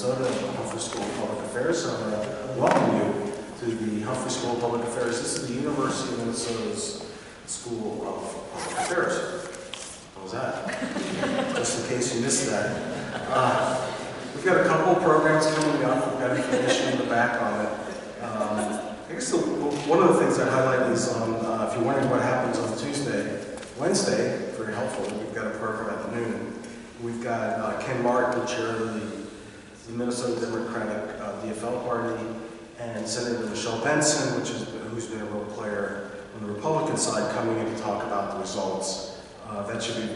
Minnesota and the Humphrey School of Public Affairs. So I'm going to welcome you to the Humphrey School of Public Affairs. This is the University of Minnesota's School of Public Affairs. What was that? Just in case you missed that. We've got a couple of programs coming up. We've got information in the back on it. I guess one of the things I highlight is on, if you're wondering what happens on Wednesday, very helpful, we've got a program at noon. We've got Ken Martin, the chair of the Minnesota Democratic DFL Party, and Senator Michelle Benson, who's been a real player on the Republican side, coming in to talk about the results. That should be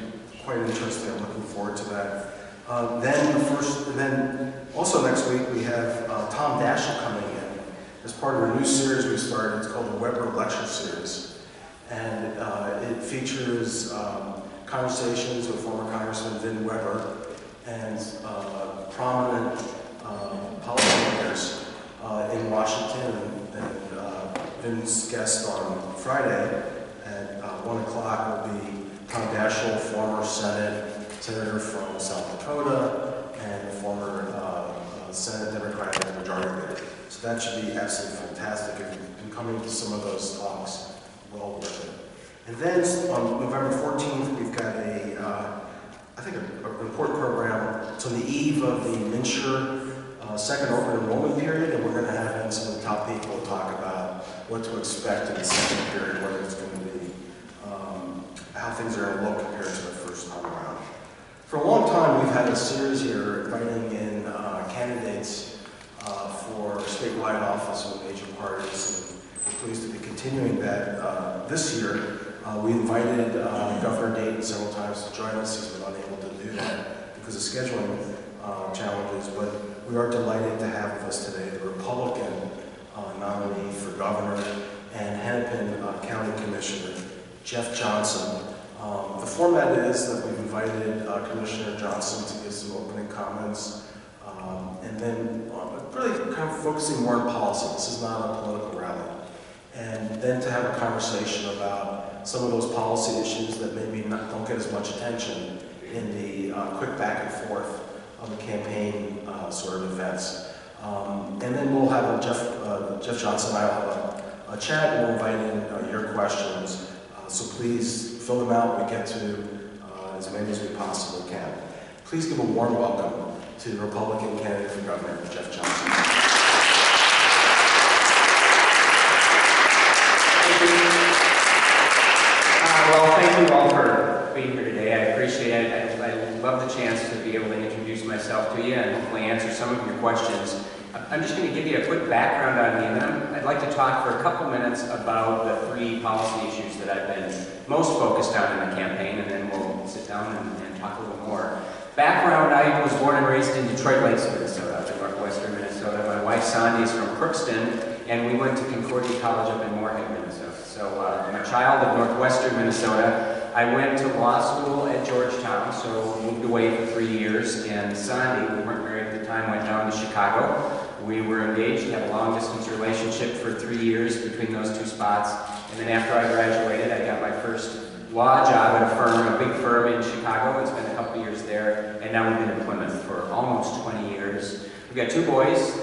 quite interesting. I'm looking forward to that. Then also next week we have Tom Daschle coming in as part of a new series we started. It's called the Weber Lecture Series, and it features conversations with former Congressman Vin Weber and prominent policymakers in Washington. And Vin's guest on Friday at 1 o'clock will be Tom Daschle, former Senator from South Dakota and former Senate Democratic Majority Leader. So that should be absolutely fantastic. If you've been coming to some of those talks, well worth it. And then on November 14th, we've got I think an important program. It's on the eve of the MNsure second open enrollment period, and we're going to have in some of the top people talk about what to expect in the second period, whether it's going to be, how things are going to look compared to the first time around. For a long time, we've had a series here inviting in candidates for statewide office with major parties, and we're pleased to be continuing that this year. We invited Governor Dayton several times to join us. He's been unable to do that because of scheduling challenges, but we are delighted to have with us today the Republican nominee for governor and Hennepin County Commissioner, Jeff Johnson. The format is that we've invited Commissioner Johnson to give some opening comments, and then really kind of focusing more on policy. This is not a political rally. And then to have a conversation about some of those policy issues that maybe don't get as much attention in the quick back and forth on the campaign sort of events. And then we'll have Jeff Johnson and I will have a chat, and we'll invite in your questions. So please fill them out. We get to as many as we possibly can. Please give a warm welcome to the Republican candidate for governor, Jeff Johnson. Well, thank you all for being here today. I appreciate it. I love the chance to be able to introduce myself to you and hopefully answer some of your questions. I'm just going to give you a quick background on me, and then I'd like to talk for a couple minutes about the three policy issues that I've been most focused on in the campaign, and then we'll sit down and talk a little more. Background, I was born and raised in Detroit Lakes, Minnesota, up in northwestern Minnesota. My wife, Sandy, is from Crookston, and we went to Concordia College up in Moorhead, Minnesota. So I'm a child of northwestern Minnesota. I went to law school at Georgetown, so moved away for 3 years, and Sandy, we weren't married at the time, went down to Chicago. We were engaged, had a long-distance relationship for 3 years between those two spots, and then after I graduated, I got my first law job at a firm, a big firm in Chicago, and spent a couple years there, and now we've been in Plymouth for almost 20 years. We've got two boys.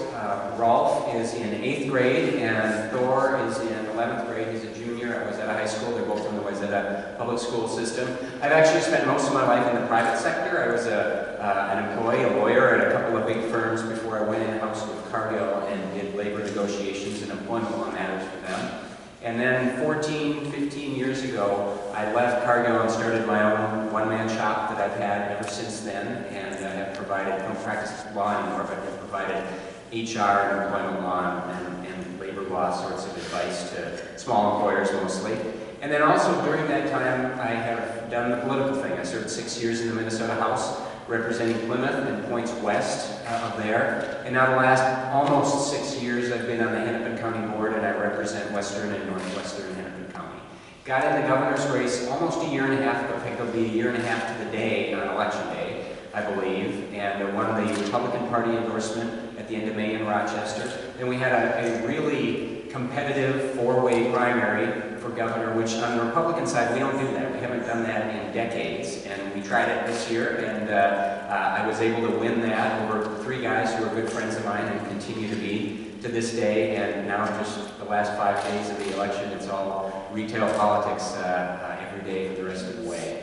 Rolf is in 8th grade, and Thor is in 11th grade. He's a junior at Wayzata High School. They're both in the Wayzata public school system. I've actually spent most of my life in the private sector. I was an employee, a lawyer at a couple of big firms before I went in-house with Cargill and did labor negotiations and employment law matters for them. And then 14, 15 years ago, I left Cargill and started my own one-man shop that I've had ever since then, and I have provided, I don't practice law anymore, but I've provided HR and employment law and labor law sorts of advice to small employers mostly. And then also during that time, I have done the political thing. I served 6 years in the Minnesota House, representing Plymouth and points west of there. And now the last almost 6 years, I've been on the Hennepin County Board, and I represent western and northwestern Hennepin County. Got in the governor's race almost a year and a half ago. I think it'll be a year and a half to the day on election day, I believe, and won the Republican Party endorsement at the end of May in Rochester. Then we had a really competitive four-way primary for governor, which on the Republican side, we don't do that. We haven't done that in decades, and we tried it this year, and I was able to win that over three guys who are good friends of mine and continue to be to this day, and now just the last 5 days of the election, it's all retail politics every day for the rest of the way.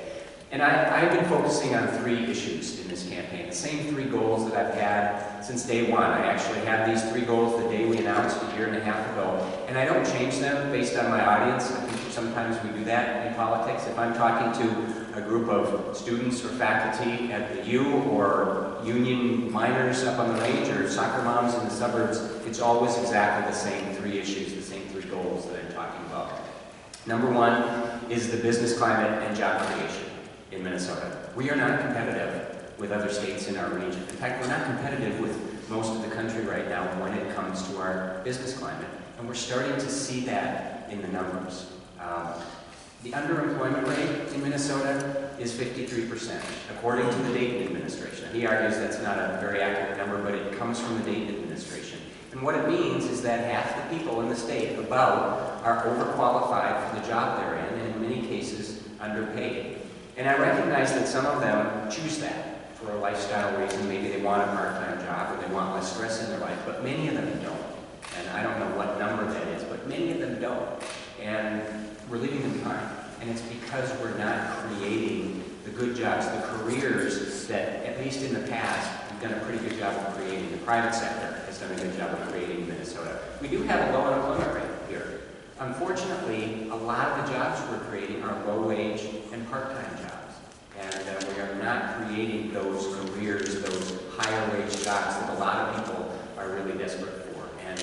And I've been focusing on 3 issues in this campaign, the same 3 goals that I've had since day one. I actually had these 3 goals the day we announced a year and a half ago, and I don't change them based on my audience. I think sometimes we do that in politics. If I'm talking to a group of students or faculty at the U or union miners up on the range or soccer moms in the suburbs, it's always exactly the same 3 issues, the same 3 goals that I'm talking about. Number 1 is the business climate and job creation in Minnesota. We are not competitive with other states in our region. In fact, we're not competitive with most of the country right now when it comes to our business climate. And we're starting to see that in the numbers. The underemployment rate in Minnesota is 53%, according to the Dayton administration. He argues that's not a very accurate number, but it comes from the Dayton administration. And what it means is that half the people in the state, about, are overqualified for the job they're in, and in many cases, underpaid. And I recognize that some of them choose that for a lifestyle reason. Maybe they want a part-time job or they want less stress in their life, but many of them don't. And I don't know what number that is, but many of them don't. And we're leaving them behind. And it's because we're not creating the good jobs, the careers that, at least in the past, we've done a pretty good job of creating. The private sector has done a good job of creating in Minnesota. We do have a low unemployment rate here. Unfortunately, a lot of the jobs we're creating are low-wage and part-time jobs. And we are not creating those careers, those higher-wage jobs that a lot of people are really desperate for. And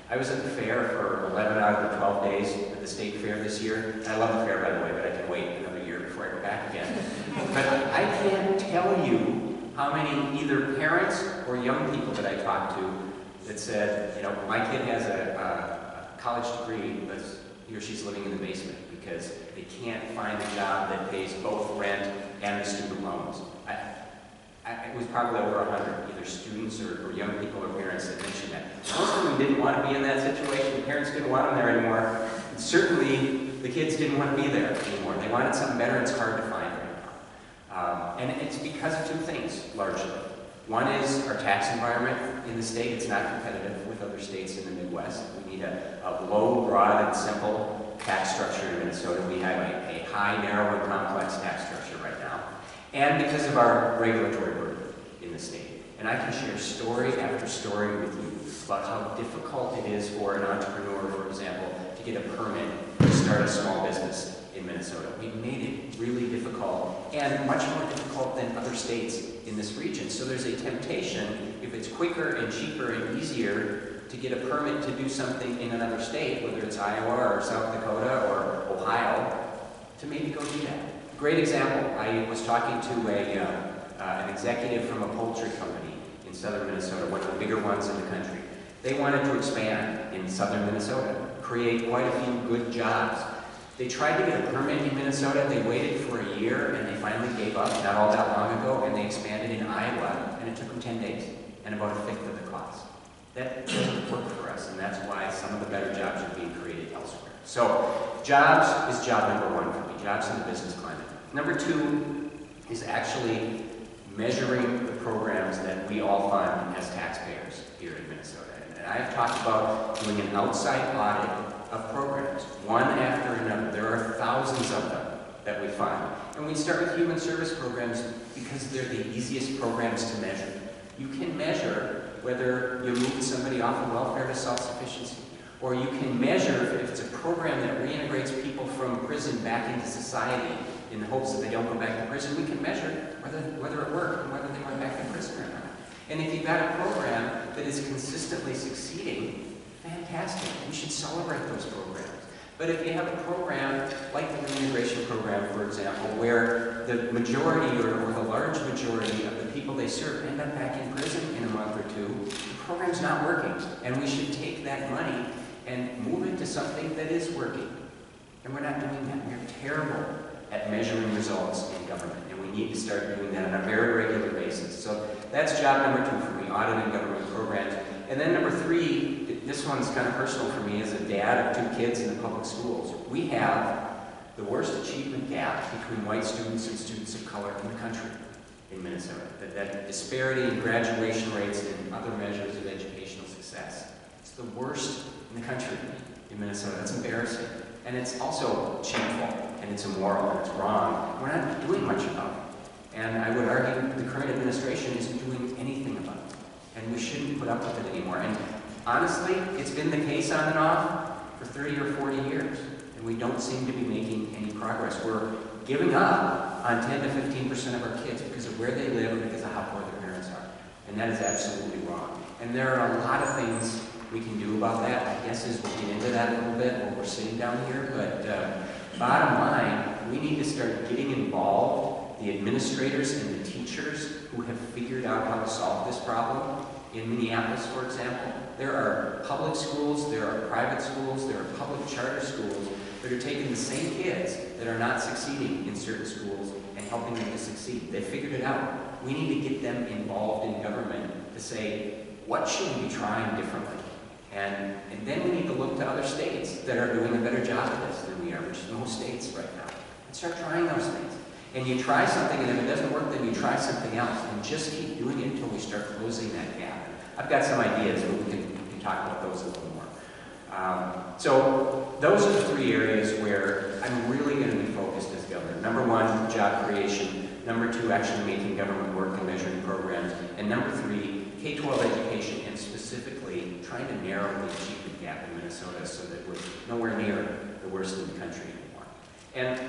I was at the fair for 11 out of the 12 days at the state fair this year. And I love the fair, by the way, but I can wait another year before I go back again. But I can't tell you how many either parents or young people that I talked to that said, you know, my kid has a college degree, but he or she's living in the basement because they can't find a job that pays both rent and the student loans. It was probably over 100, either students or young people or parents that mentioned that. Most of them didn't want to be in that situation. The parents didn't want them there anymore. And certainly, the kids didn't want to be there anymore. They wanted something better. It's hard to find right now. And it's because of 2 things, largely. One is our tax environment in the state. It's not competitive with other states in the Midwest. We need a low, broad, and simple tax structure in Minnesota. We have a high, narrow, and complex tax structure right now. And because of our regulatory burden in the state. And I can share story after story with you about how difficult it is for an entrepreneur, for example, to get a permit to start a small business in Minnesota. We've made it really difficult and much more difficult than other states in this region. So there's a temptation, if it's quicker and cheaper and easier to get a permit to do something in another state, whether it's Iowa or South Dakota or Ohio, to maybe go do that. Great example, I was talking to an executive from a poultry company in southern Minnesota, one of the bigger ones in the country. They wanted to expand in southern Minnesota, create quite a few good jobs. They tried to get a permit in Minnesota, they waited for a year, and they finally gave up not all that long ago, and they expanded in Iowa, and it took them 10 days, and about 1/5 of the cost. That doesn't work for us, and that's why some of the better jobs are being created elsewhere. So, jobs is job number 1 for me, jobs in the business climate. Number 2 is actually measuring the programs that we all fund as taxpayers here in Minnesota. And I've talked about doing an outside audit of programs, one after another. There are thousands of them that we fund. And we start with human service programs because they're the easiest programs to measure. You can measure whether you moved somebody off of welfare to self-sufficiency, or you can measure if it's a program that reintegrates people from prison back into society in the hopes that they don't go back to prison. We can measure whether it worked and whether they went back to prison or not. And if you've got a program that is consistently succeeding, fantastic. We should celebrate those programs. But if you have a program like the reintegration program, for example, where the majority or the large majority of the people they serve end up back in prison in a month or 2, the program's not working. And we should take that money and move it to something that is working. And we're not doing that. We're terrible at measuring results in government, and we need to start doing that on a very regular basis. So that's job number 2 for me, auditing government programs. And then number 3, this one's kind of personal for me as a dad of 2 kids in the public schools. We have the worst achievement gap between white students and students of color in the country in Minnesota. That disparity in graduation rates and other measures of educational success. It's the worst in the country in Minnesota. That's embarrassing. And it's also shameful, and it's immoral, and it's wrong. We're not doing much about it. And I would argue the current administration isn't doing anything about it. And we shouldn't put up with it anymore. And honestly, it's been the case on and off for 30 or 40 years. And we don't seem to be making any progress. We're giving up on 10 to 15% of our kids because of where they live and because of how poor their parents are. And that is absolutely wrong. And there are a lot of things we can do about that. My guess is we'll get into that a little bit while we're sitting down here. But bottom line, we need to start getting involved, the administrators and the teachers who have figured out how to solve this problem. In Minneapolis, for example, there are public schools, there are private schools, there are public charter schools that are taking the same kids that are not succeeding in certain schools and helping them to succeed. They figured it out. We need to get them involved in government to say, what should we be trying differently? And then we need to look to other states that are doing a better job of this than we are, which is most states right now. And start trying those things. And you try something, and if it doesn't work, then you try something else. And just keep doing it until we start closing that gap. I've got some ideas, but we can talk about those a little more. So those are the 3 areas where I'm really going to be focused as governor. Number 1, job creation. Number 2, actually making government work and measuring programs. And number 3, K-12 education, and specifically trying to narrow the achievement gap in Minnesota so that we're nowhere near the worst in the country anymore. And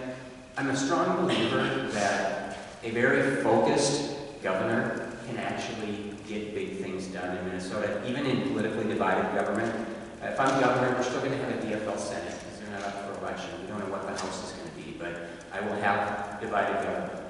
I'm a strong believer that a very focused governor can actually get big things done in Minnesota, even in politically divided government. If I'm governor, we're still going to have a DFL Senate because they're not up for election. We don't know what the House is going to be, but I will have divided government.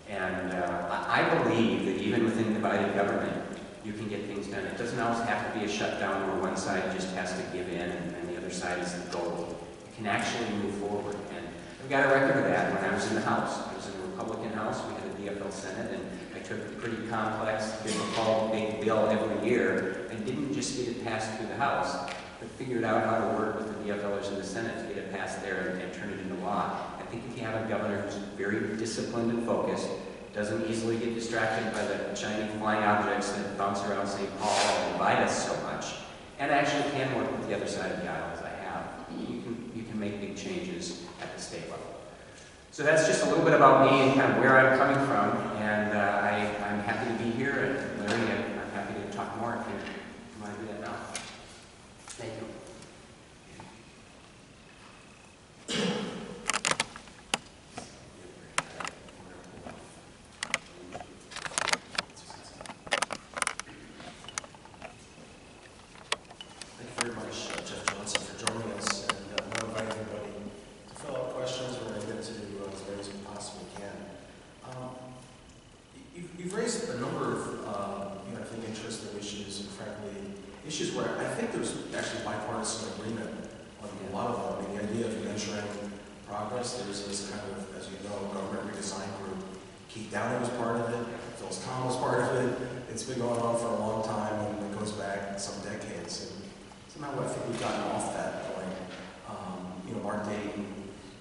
And I believe that even within divided government, you can get things done. It doesn't always have to be a shutdown where one side just has to give in and the other side is the goal. You can actually move forward. And I've got a record of that when I was in the House. I was in the Republican House, we had a DFL Senate, and I took a pretty complex, difficult, big bill every year and didn't just get it passed through the House, but figured out how to work with the DFLers in the Senate to get it passed there and turn it into law. I think if you have a governor who's very disciplined and focused, doesn't easily get distracted by the shiny flying objects that bounce around St. Paul and divide us so much, and actually can work with the other side of the aisle as I have, you can make big changes at the state level. So that's just a little bit about me and kind of where I'm coming from, and I'm happy to be here, and Larry, I'm happy to talk more if you want to do that now. Thank you. You've raised a number of, I think, interesting issues, and frankly, issues where I think there's actually bipartisan agreement on a lot of them. I mean, the idea of measuring progress, there's this kind of, as you know, government redesign group. Keith Downing was part of it, Phyllis Tom was part of it. It's been going on for a long time, and it goes back some decades. And somehow I think we've gotten off that point. Mark Dayton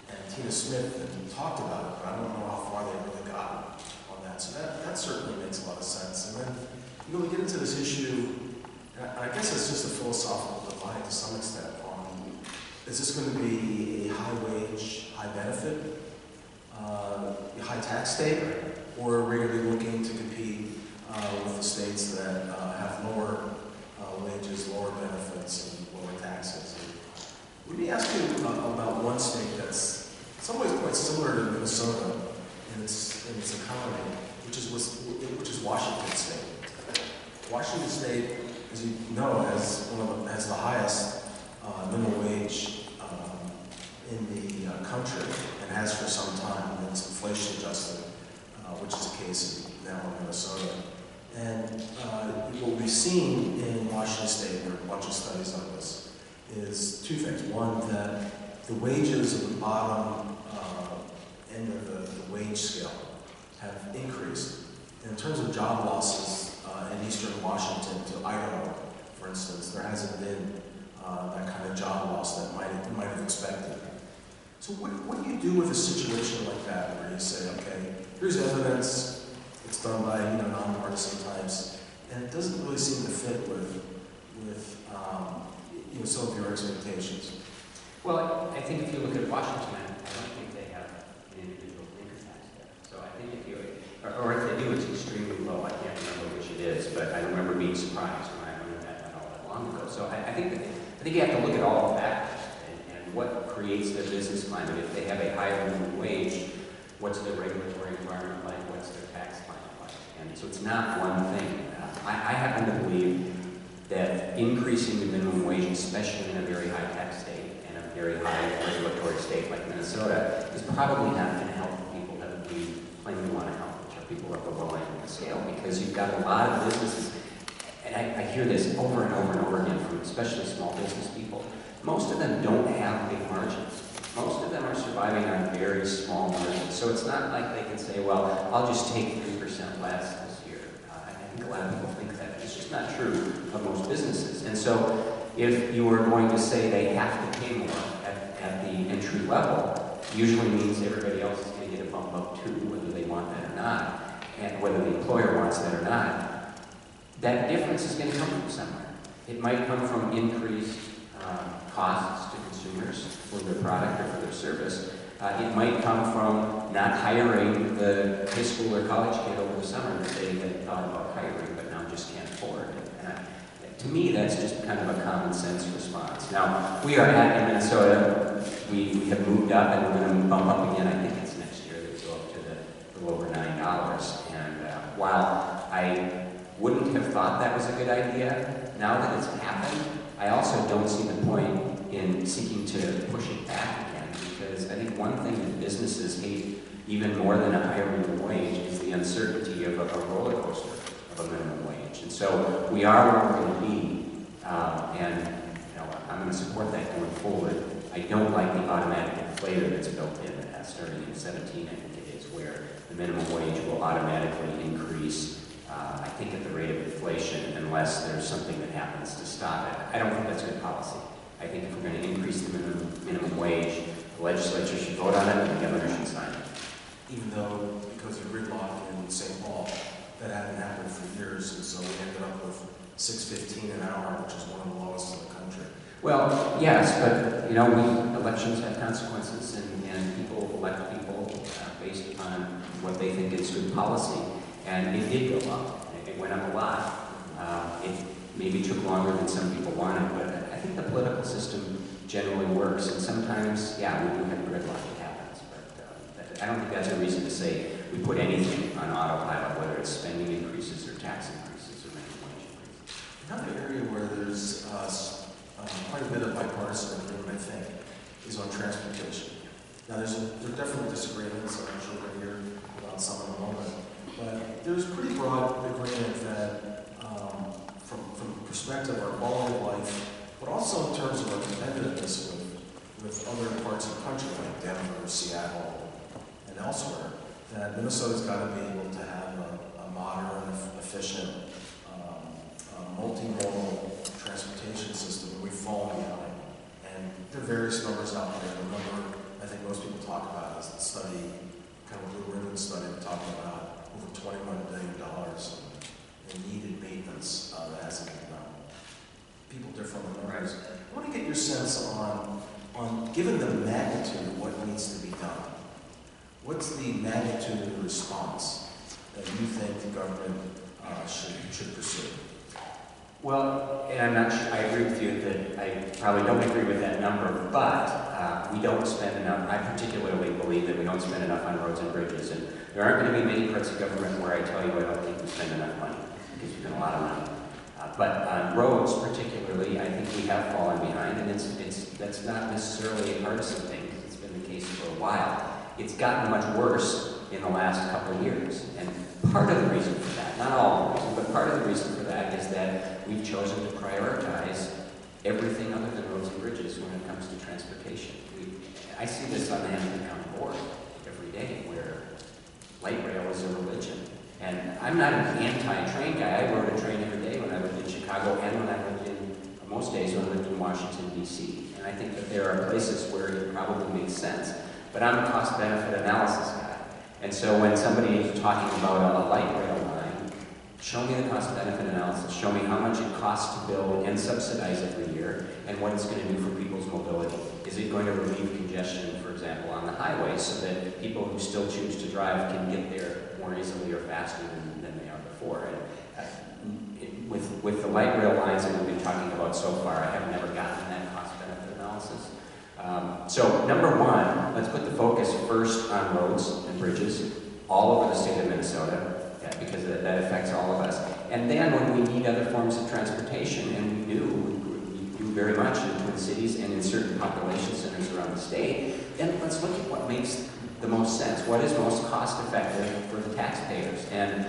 and Tina Smith have talked about it, but I don't know how far they really got on that. So that certainly makes a lot of sense. And then, we get into this issue, and I guess it's just a philosophical divide to some extent on, is this going to be a high wage, high benefit, high tax state, or are we going to be looking to compete with the states that have lower wages, lower benefits, and lower taxes? Let me ask you about one state that's in some ways quite similar to Minnesota in its economy, which is Washington State. Washington State, as you know, has the highest minimum wage in the country, and has for some time, and it's inflation adjusted, which is the case now in Minnesota. And what we've seen in Washington State, there are a bunch of studies on this, is 2 things. One, that the wages at the bottom end of the wage scale have increased. And in terms of job losses in eastern Washington to Idaho, for instance, So what do you do with a situation like that where you say, okay, here's evidence, it's done by nonpartisan types, and it doesn't really seem to fit with some of your expectations? Well, I think if you look at Washington, I don't think they have an individual income tax there. So I think if you, or if they do, it's extremely low. I can't remember which it is, but I remember being surprised when I learned that not all that long ago. So I think you have to look at all of that and what creates their business climate. If they have a higher minimum wage, what's their regulatory environment like? What's their tax climate like? And so it's not one thing. I happen to believe that increasing the minimum wage, especially in a very high tax state and a very high regulatory state like Minnesota, is probably not going to help people that we plainly want to help, which are people up the low end of the scale, because you've got a lot of businesses, and I hear this over and over and over again from especially small business people. Most of them don't have big margins. Most of them are surviving on very small margins. So it's not like they can say, well, I'll just take 3% less this year. I think a lot of people think that. It's just not true of most businesses. And so if you are going to say they have to pay more at the entry level, usually means everybody else is going to get a bump up too, whether they want that or not, and whether the employer wants that or not. That difference is going to come from somewhere. It might come from increased costs to consumers for their product or for their service. It might come from not hiring the high school or college kid over the summer that they had thought about hiring but now just can't afford. To me, that's just kind of a common sense response. Now, we are in Minnesota. We have moved up, and we're going to bump up again. I think it's next year that we go up to the over $9. And while I wouldn't have thought that was a good idea, now that it's happened, I also don't see the point in seeking to push it back again, because I think one thing that businesses hate even more than a higher minimum wage is the uncertainty of a roller coaster of a minimum wage. And so we are where we're going to be, and I'm going to support that going forward. I don't like the automatic inflator that's built in, starting in 17, I think it is, where the minimum wage will automatically increase, I think at the rate of inflation, unless there's something that happens to stop it. I don't think that's good policy. I think if we're going to increase the minimum wage, the legislature should vote on it and the governor should sign it. Even though, because of gridlock in St. Paul, that hadn't happened for years, and so we ended up with $6.15 an hour, which is one of the lowest in the country. Well, yes, but elections have consequences, and people elect people based upon what they think is good policy. And it did go up. It went up a lot. It maybe took longer than some people wanted, but I think the political system generally works. And sometimes, yeah, we do have gridlock. It happens, but I don't think that's a reason to say we put anything on autopilot, whether it's spending increases or tax increases or minimum wage increases. Another area where there's quite a bit of bipartisan agreement, I think, is on transportation. Now, there are definitely disagreements, and I'm sure we'll hear about some in a moment, but there's pretty broad agreement that, from the perspective of our quality of life, but also in terms of our competitiveness with other parts of the country, like Denver, Seattle, and elsewhere, that Minnesota's got to be able to have a modern, efficient, multimodal transportation system, and we've fallen behind. And there are various numbers out there. The number I think most people talk about is the study, kind of Blue Ribbon study, talking about over $21 billion in needed maintenance that hasn't been done. People differ on the numbers. I want to get your sense on given the magnitude of what needs to be done, what's the magnitude of the response that you think the government should pursue? Well, and I'm not sure, I agree with you that I probably don't agree with that number, but we don't spend enough. I particularly believe that we don't spend enough on roads and bridges, and there aren't going to be many parts of government where I tell you I don't think we spend enough money, because we spend a lot of money. But on roads particularly, I think we have fallen behind, and that's not necessarily a partisan thing, because it's been the case for a while. It's gotten much worse in the last couple of years, and part of the reason for that, not all of the reason, but part of the reason for that is that we've chosen to prioritize everything other than roads and bridges when it comes to transportation. I see this on the Hampton County Board every day, where light rail is a religion. And I'm not an anti-train guy. I rode a train every day when I lived in Chicago and when I lived in, most days when I lived in Washington, D.C. And I think that there are places where it probably makes sense. But I'm a cost-benefit analysis guy. And so when somebody is talking about a light rail line, show me the cost-benefit analysis. Show me how much it costs to build and subsidize every year, and what it's going to do for people's mobility. Is it going to relieve congestion, for example, on the highway, so that people who still choose to drive can get there more easily or faster than they are before? And with the light rail lines that we've been talking about so far, I have never gotten that cost-benefit analysis. So number one, let's put the focus first on roads and bridges all over the state of Minnesota, because that affects all of us. And then when we need other forms of transportation, and we do very much in Twin Cities and in certain population centers around the state, then let's look at what makes the most sense. What is most cost effective for the taxpayers? And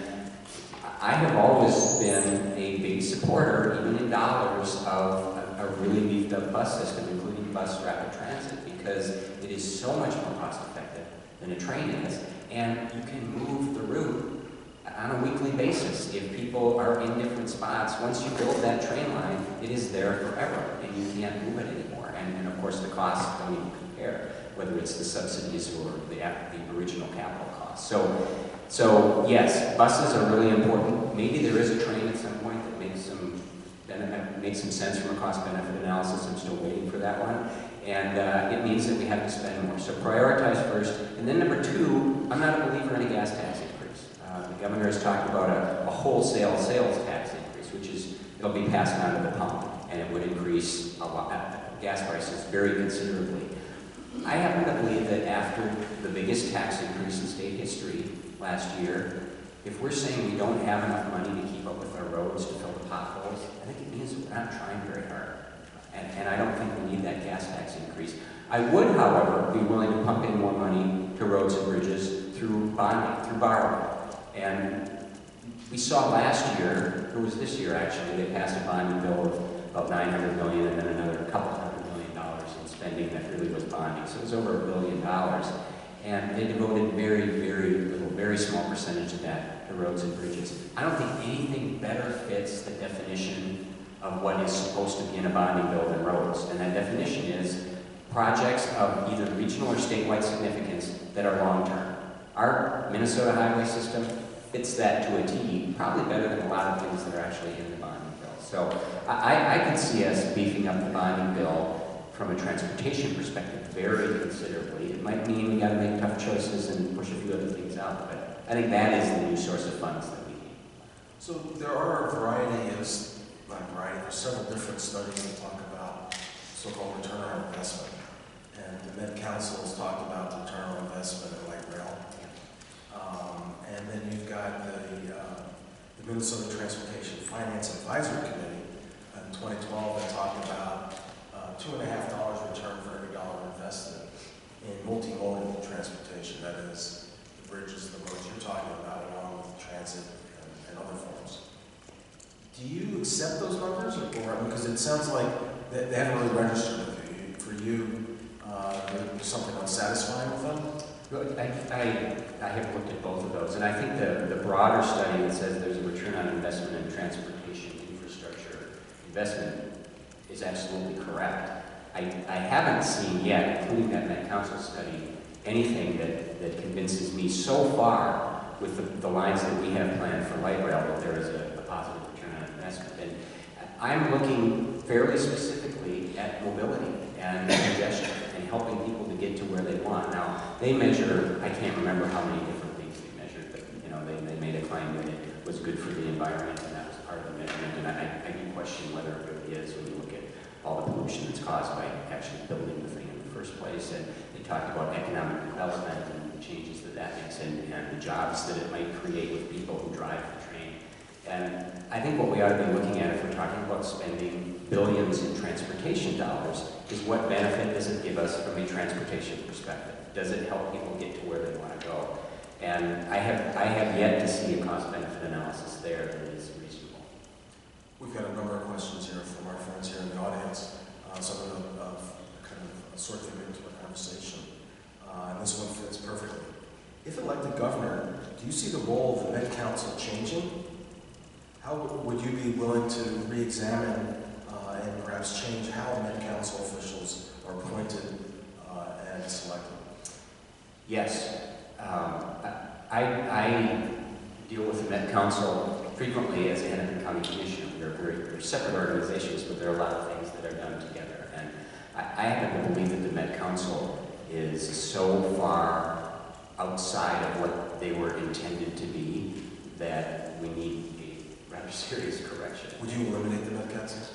I have always been a big supporter, even in dollars, of a really beefed up bus system, including bus rapid transit, because it is so much more cost effective than a train is, and you can move the route on a weekly basis. If people are in different spots, once you build that train line, it is there forever, and you can't move it anymore. And of course, the costs don't even compare, whether it's the subsidies or the original capital costs. So yes, buses are really important. Maybe there is a train at some point that makes some sense from a cost-benefit analysis. I'm still waiting for that one. And it means that we have to spend more. So prioritize first. And then number two, I'm not a believer in a gas tax increase. The governor has talked about a wholesale sales tax increase, which is, it'll be passed on to the pump, and it would increase gas prices very considerably. I happen to believe that after the biggest tax increase in state history last year, if we're saying we don't have enough money to keep up with our roads to fill the potholes, I think it means we're not trying very hard. And I don't think we need that gas tax increase. I would, however, be willing to pump in more money to roads and bridges through bonding, through borrowing. And we saw last year, or was this year actually, they passed a bonding bill of about $900 million and then another couple $100 million in spending that really was bonding. So it was over $1 billion. And they devoted very, very little, very small percentage of that to roads and bridges. I don't think anything better fits the definition of what is supposed to be in a bonding bill than roads. And that definition is projects of either regional or statewide significance that are long-term. Our Minnesota highway system fits that to a T, probably better than a lot of things that are actually in the bonding bill. So I can see us beefing up the bonding bill from a transportation perspective very considerably. It might mean we got to make tough choices and push a few other things out, but I think that is the new source of funds that we need. So there are a variety of, there's several different studies that talk about so-called return on investment. And the Met Council has talked about the return on investment in light rail. And then you've got the Minnesota Transportation Finance Advisory Committee in 2012 that talked about $2.50 return for every dollar invested in multimodal transportation. That is, the bridges, the roads you're talking about, along with transit and other forms. Do you accept those numbers, or because it sounds like they haven't really registered with you? For you, there's something unsatisfying with them? I have looked at both of those, and I think the broader study that says there's a return on investment in transportation infrastructure investment is absolutely correct. I haven't seen yet, including that Met Council study, anything that convinces me so far with the lines that we have planned for light rail that there is a positive return on investment. And I'm looking fairly specifically at mobility and congestion and helping people to get to where they want. Now, they measure, I can't remember how many different things they measured, but they made a claim that it was good for the environment, and that was part of the measurement. And I do question whether it really is when you look at all the pollution that's caused by actually building the thing in the first place. And they talked about economic development and the changes that makes and the jobs that it might create with people who drive the train. And I think what we ought to be looking at if we're talking about spending billions in transportation dollars is what benefit does it give us from a transportation perspective? Does it help people get to where they want to go? And I have yet to see a cost-benefit analysis there that is reasonable. We've got a number of questions here from our friends here in the audience. So I'm going to kind of sort them into a conversation. And this one fits perfectly. If elected governor, do you see the role of the Met Council changing? How would you be willing to re-examine and and perhaps change how Met Council officials are appointed and selected? Yes. I deal with the Met Council frequently as a Hennepin County Commissioner. They're separate organizations, but there are a lot of things that are done together. And I happen to believe that the Met Council is so far outside of what they were intended to be that we need a rather serious correction. Would you eliminate the Met Councils?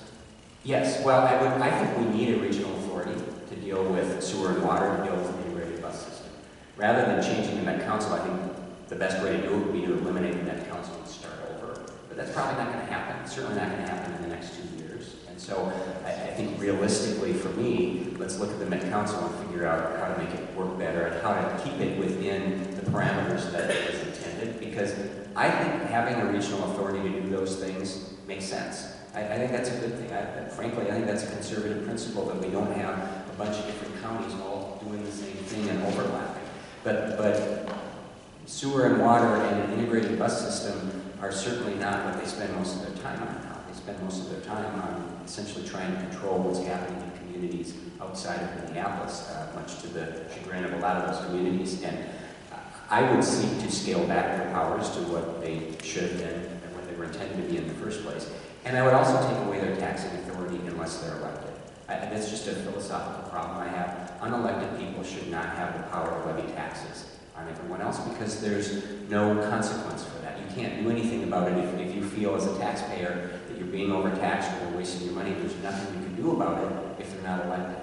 Yes, well, I think we need a regional authority to deal with sewer and water, to deal with the integrated bus system. Rather than changing the Met Council, I think the best way to do it would be to eliminate the Met Council and start over. But that's probably not going to happen. It's certainly not going to happen in the next 2 years. And so I think realistically for me, let's look at the Met Council and figure out how to make it work better and how to keep it within the parameters that it was intended. Because I think having a regional authority to do those things makes sense. I think that's a good thing. Frankly, I think that's a conservative principle, that we don't have a bunch of different counties all doing the same thing and overlapping. But sewer and water and an integrated bus system are certainly not what they spend most of their time on now. They spend most of their time on essentially trying to control what's happening in communities outside of Minneapolis, much to the chagrin of a lot of those communities. And I would seek to scale back their powers to what they should have been and what they were intended to be in the first place. And I would also take away their taxing authority unless they're elected. That's just a philosophical problem I have. Unelected people should not have the power to levy taxes on everyone else, because there's no consequence for that. You can't do anything about it if you feel as a taxpayer that you're being overtaxed or they're wasting your money. There's nothing you can do about it if they're not elected.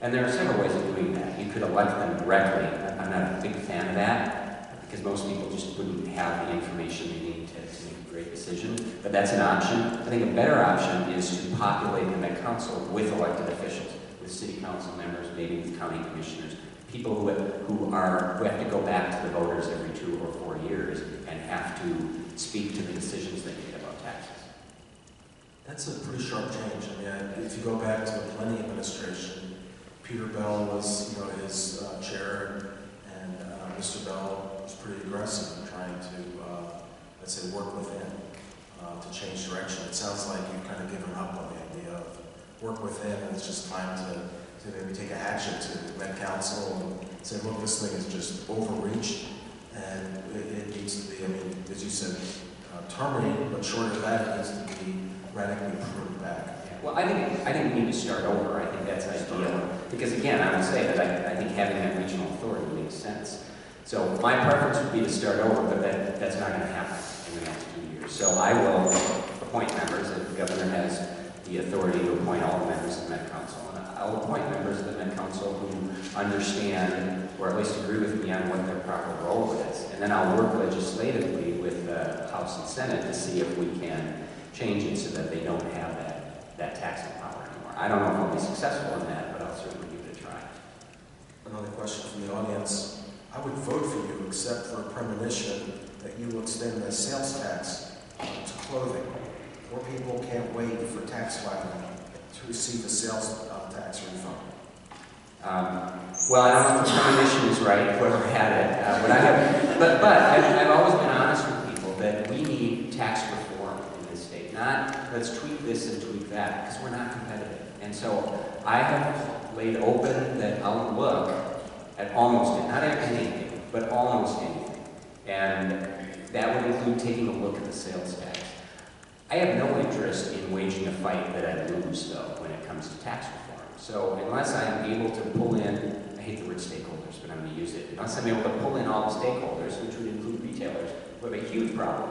And there are several ways of doing that. You could elect them directly. I'm not a big fan of that, because most people just wouldn't have the information they need to make a great decision. But that's an option. I think a better option is to populate the Met Council with elected officials, with city council members, maybe with county commissioners, people who have to go back to the voters every 2 or 4 years and have to speak to the decisions they made about taxes. That's a pretty sharp change. I mean, if you go back to the Plenty administration, Peter Bell was, his chair, and Mr. Bell was pretty aggressive in trying to, let's say, work within to change direction. It sounds like you've kind of given up on the idea of work within, and it's just time to maybe take an action to the Met Council and say, look, this thing is just overreached, and it needs to be, I mean, as you said, terminated, but short of that, it needs to be radically pruned back. Well, I think we need to start over. I think that's ideal. Because again, I would say that I think having that regional authority makes sense. So my preference would be to start over, but that's not going to happen in the next 2 years. So I will appoint members. The governor has the authority to appoint all the members of the Met Council. And I'll appoint members of the Met Council who understand, or at least agree with me on what their proper role is. And then I'll work legislatively with the House and Senate to see if we can change it so that they don't have that taxing power anymore. I don't know if I'll be successful in that, but I'll certainly give it a try. Another question from the audience. I would vote for you, except for a premonition that you will extend the sales tax to clothing. Poor people can't wait for tax filing to receive a sales tax refund. Well, I don't know if the premonition is right, whoever had it. But I've always been honest with people that we need tax reform in this state. Not let's tweak this and tweak that, because we're not competitive. And so I have laid open that I'll look at almost, not anything, but almost anything. And that would include taking a look at the sales tax. I have no interest in waging a fight that I lose, though, when it comes to tax reform. So unless I'm able to pull in, I hate the word stakeholders, but I'm going to use it. Unless I'm able to pull in all the stakeholders, which would include retailers, we have a huge problem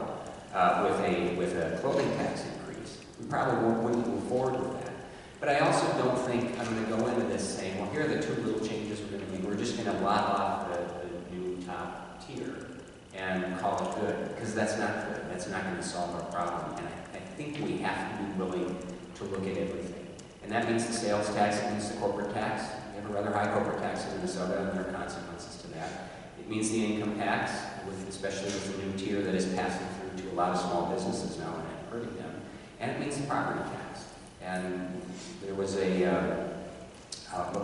with a clothing tax increase. We probably wouldn't move forward with that. But I also don't think I'm going to go into this saying, well, here are the 2 little changes we're going to make. We're just going to block off the new top tier and call it good, because that's not good. That's not going to solve our problem. And I think we have to be willing to look at everything. And that means the sales tax, it means the corporate tax. We have a rather high corporate tax in Minnesota, and there are consequences to that. It means the income tax, especially with the new tier that is passing through to a lot of small businesses now and hurting them. And it means the property tax. And there was a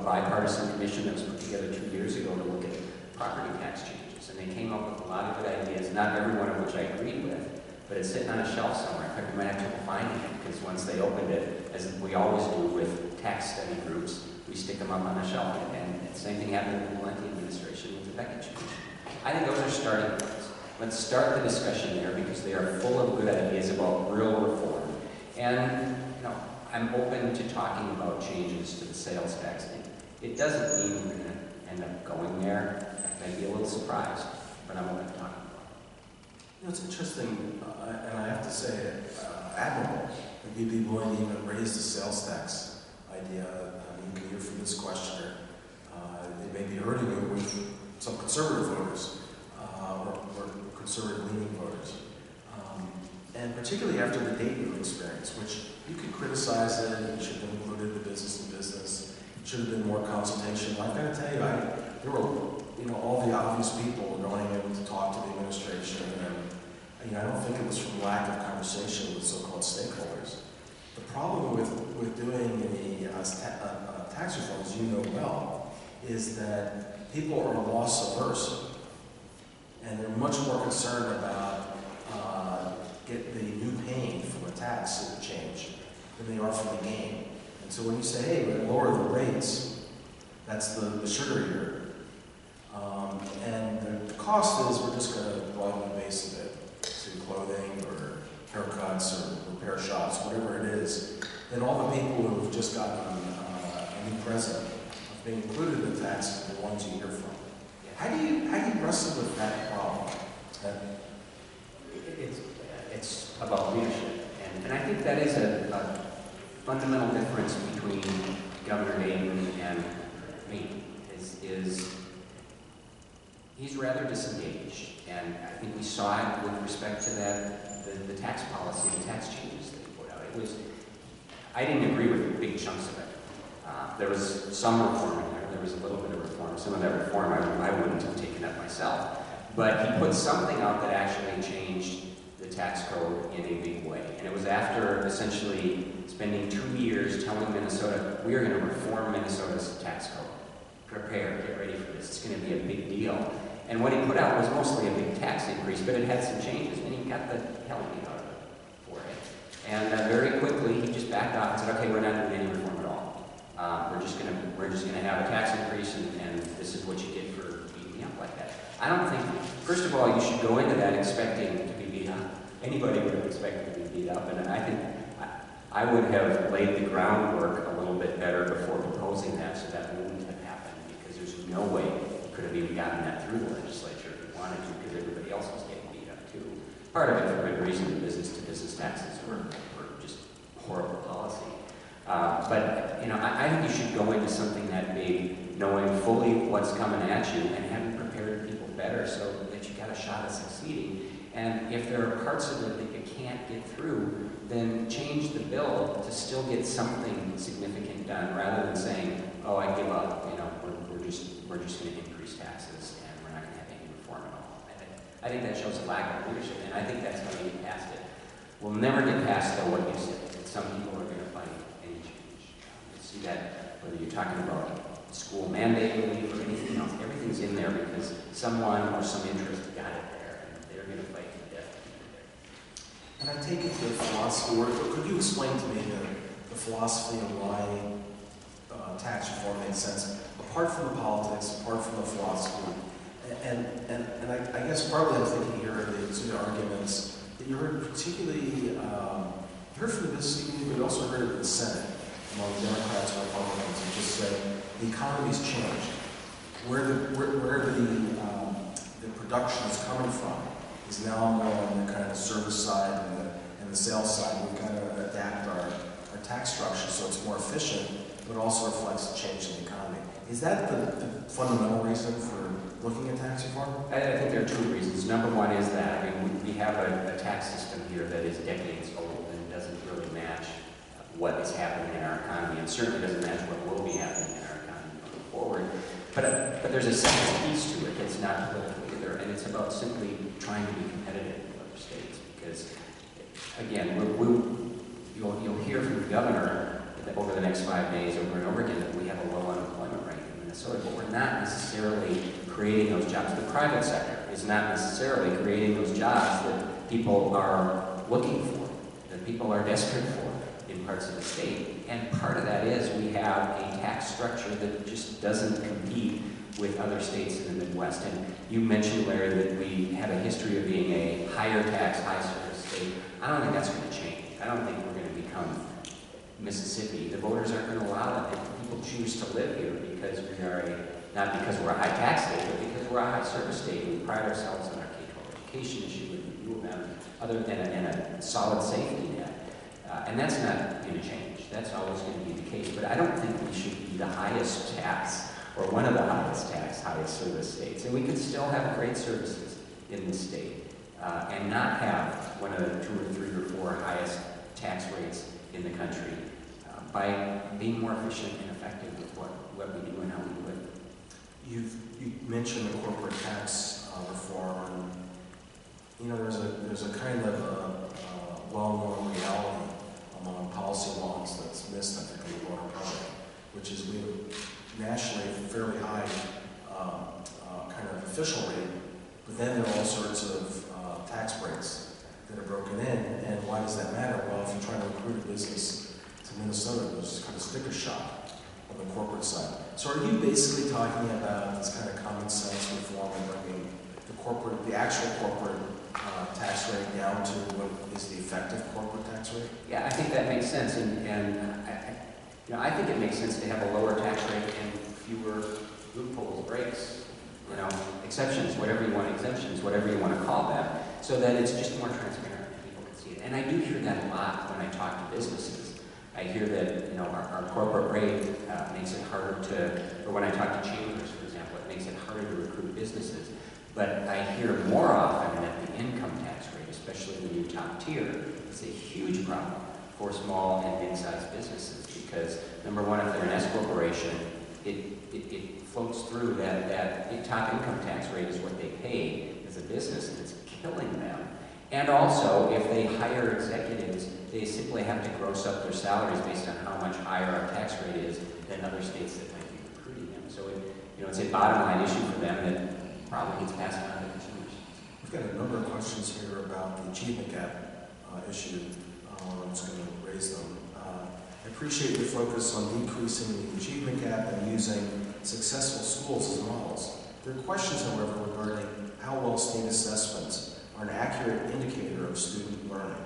bipartisan commission that was put together 2 years ago to look at property tax changes. And they came up with a lot of good ideas, not every one of which I agreed with, but it's sitting on a shelf somewhere. In fact, we might have trouble finding it, because once they opened it, as we always do with tax study groups, we stick them up on the shelf, and the same thing happened in the Valenti administration with the Beckett change. I think those are starting points. Let's start the discussion there, because they are full of good ideas about real reform. And, I'm open to talking about changes to the sales tax thing. It doesn't mean we're going to end up going there. I'd be a little surprised, but I'm open to talking about it. It's interesting, and I have to say, admirable that you'd be willing to even raise the sales tax idea. You can hear from this questioner. It may be hurting you with some conservative voters or conservative-leaning voters. And particularly after the Dayton experience, which you could criticize it, it should have included the business to business, it should have been more consultation. I've got to tell you, there were, all the obvious people going in to talk to the administration, and I don't think it was from lack of conversation with so-called stakeholders. The problem with doing any tax reform, as you know well, is that people are loss averse, and they're much more concerned about get the new pain from a tax change than they are from the gain. And so when you say, hey, we're going to lower the rates, that's the sugar here. And the cost is we're just going to broaden the base of it to clothing or haircuts or repair shops, whatever it is. Then all the people who have just gotten a new present of being included in the tax are the ones you hear from. How do you wrestle with that problem? It's about leadership, and I think that is a fundamental difference between Governor Dayton and me. Is he's rather disengaged, and I think we saw it with respect to the tax policy, the tax changes that he put out. I didn't agree with big chunks of it. There was some reform in there. There was a little bit of reform. Some of that reform I wouldn't have taken up myself. But he put something out that actually changed the tax code in a big way. And it was after essentially spending 2 years telling Minnesota, we are going to reform Minnesota's tax code. Prepare, get ready for this. It's going to be a big deal. And what he put out was mostly a big tax increase, but it had some changes, and he got the hell beat out of it for it. And very quickly, he just backed off and said, okay, we're not doing any reform at all. We're just gonna have a tax increase, and this is what you get for beating me up like that. I don't think, first of all, you should go into that expecting to be beat up. Anybody would have expected to be beat up, and I think I would have laid the groundwork a little bit better before proposing that, so that wouldn't have happened, because there's no way you could have even gotten that through the legislature if you wanted to, because everybody else was getting beat up too. Part of it for good reason, the business-to-business taxes were just horrible policy. But I think you should go into something that big, knowing fully what's coming at you and having prepared people better so that you got a shot at succeeding. And if there are parts of it that you can't get through, then change the bill to still get something significant done, rather than saying, "Oh, I give up. We're just going to increase taxes and we're not going to have any reform at all." I think that shows a lack of leadership, and I think that's how you get past it. We'll never get past though what you said, that some people are going to fight any change. You see that whether you're talking about school mandate relief or anything else, everything's in there because someone or some interest got it there, and they're going to fight to the death. And I take it the philosophy, or could you explain to me the philosophy of why tax reform makes sense, apart from the politics, apart from the philosophy? And I guess partly I'm thinking here of the sort of arguments that you heard, particularly, you heard from the business community, but you also heard it in the Senate among Democrats and Republicans, who just said the economy's changed. Where the production is coming from is now more on the kind of service side and the sales side. We've got to adapt our tax structure so it's more efficient, but also reflects the change in the economy. Is that the fundamental reason for looking at tax reform? I think there are two reasons. Number one is that, we have a tax system here that is decades old and doesn't really match what is happening in our economy, and certainly doesn't match what will be happening in our economy going forward. But there's a second piece to it that's not political either, and it's about simply trying to be competitive with other states. Because, again, you'll hear from the governor that over the next 5 days, over and over again, that we have a low unemployment rate in Minnesota, but we're not necessarily creating those jobs. The private sector is not necessarily creating those jobs that people are looking for, that people are desperate for in parts of the state. And part of that is we have a tax structure that just doesn't compete with other states in the Midwest. And you mentioned, Larry, that we have a history of being a higher tax, high service state. I don't think that's going to change. I don't think we're going to become Mississippi. The voters aren't going to allow that. If people choose to live here because we are not because we're a high tax state, but because we're a high service state, and we pride ourselves on our K-12 education issue and review of them, other than a solid safety net. And that's not going to change. That's always going to be the case. But I don't think we should be the highest tax or one of the highest tax, highest service states. And we can still have great services in this state and not have one of the 2 or 3 or 4 highest tax rates in the country by being more efficient and effective with what we do and how we do it. You mentioned the corporate tax reform, and you know there's a kind of well-known reality among policy wonks that's missed, I think, in the broader public, which is we have nationally a fairly high kind of official rate, but then there are all sorts of tax breaks that are broken in. And why does that matter? Well, if you're trying to recruit a business to Minnesota, there's kind of sticker shock on the corporate side. So are you basically talking about this kind of common sense reform and bringing the actual corporate tax rate down to what is the effective corporate tax rate? Yeah, I think that makes sense, and I think it makes sense to have a lower tax rate and fewer loopholes, breaks, exceptions, whatever you want, exemptions, whatever you want to call them, so that it's just more transparent and people can see it. And I do hear that a lot when I talk to businesses. I hear that our corporate rate makes it harder to, or when I talk to chambers, for example, it makes it harder to recruit businesses. But I hear more often that the income tax rate, especially the new top tier, is a huge problem for small and mid-sized businesses because, number one, if they're an S corporation, it floats through that top income tax rate is what they pay as a business, and it's killing them. And also, if they hire executives, they simply have to gross up their salaries based on how much higher our tax rate is than other states that might be recruiting them. So it's a bottom line issue for them that probably gets passed on to consumers. We've got a number of questions here about the achievement gap issue. I'm just going to raise them. I appreciate your focus on decreasing the achievement gap and using successful schools as models. There are questions, however, regarding how well state assessments are an accurate indicator of student learning.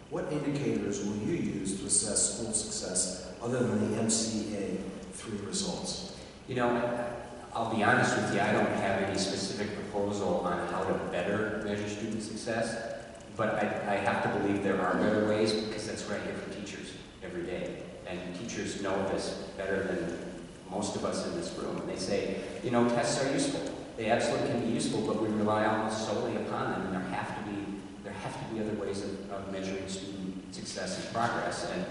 What indicators will you use to assess school success other than the MCA 3 results? I'll be honest with you, I don't have any specific proposal on how to better measure student success, but I have to believe there are better ways because that's what I hear from teachers every day. And teachers know this better than most of us in this room. And they say, tests are useful. They absolutely can be useful, but we rely almost solely upon them, and there have to be other ways of measuring student success and progress. And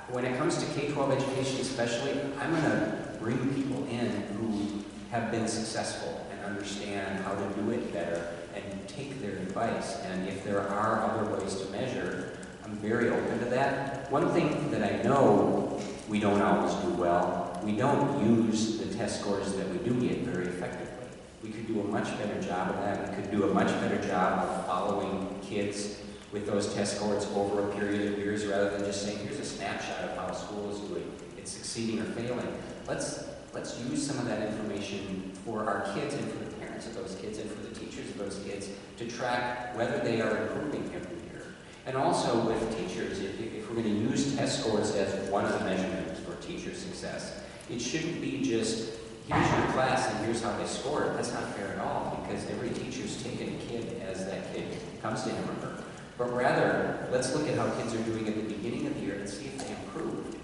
when it comes to K-12 education especially, I'm going to bring people in who have been successful and understand how to do it better and take their advice. And if there are other ways to measure, I'm very open to that. One thing that I know we don't always do well, we don't use the test scores that we do get very effectively. We could do a much better job of that. We could do a much better job of following kids with those test scores over a period of years rather than just saying, here's a snapshot of how a school is doing. It's succeeding or failing. Let's use some of that information for our kids and for the parents of those kids and for the teachers of those kids to track whether they are improving every year. And also with teachers, if we're going to use test scores as one of the measurements for teacher success, it shouldn't be just, here's your class and here's how they scored. That's not fair at all because every teacher's taking a kid as that kid comes to him or her. But rather, let's look at how kids are doing at the beginning of the year and see if they improved.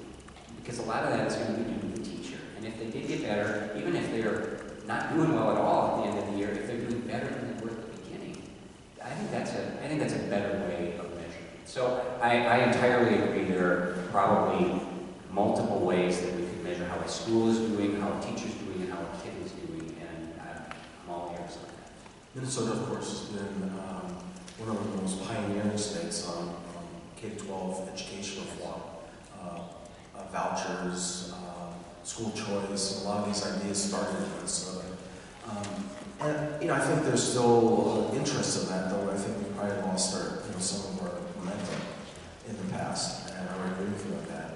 Because a lot of that is going to be due to the teacher. And if they did get better, even if they're not doing well at all at the end of the year, if they're doing better than they were at the beginning, I think that's a better way of measuring it. So I entirely agree there are probably multiple ways that we can measure how a school is doing, how a teacher's doing, and how a kid is doing, and I'm all ears on that. Minnesota, of course, has been one of the most pioneering states on K-12 education reform. Vouchers, school choice, a lot of these ideas started in Minnesota. And I think there's still interest in that, though I think we probably lost our with some of our momentum in the past, and I would agree with you on that.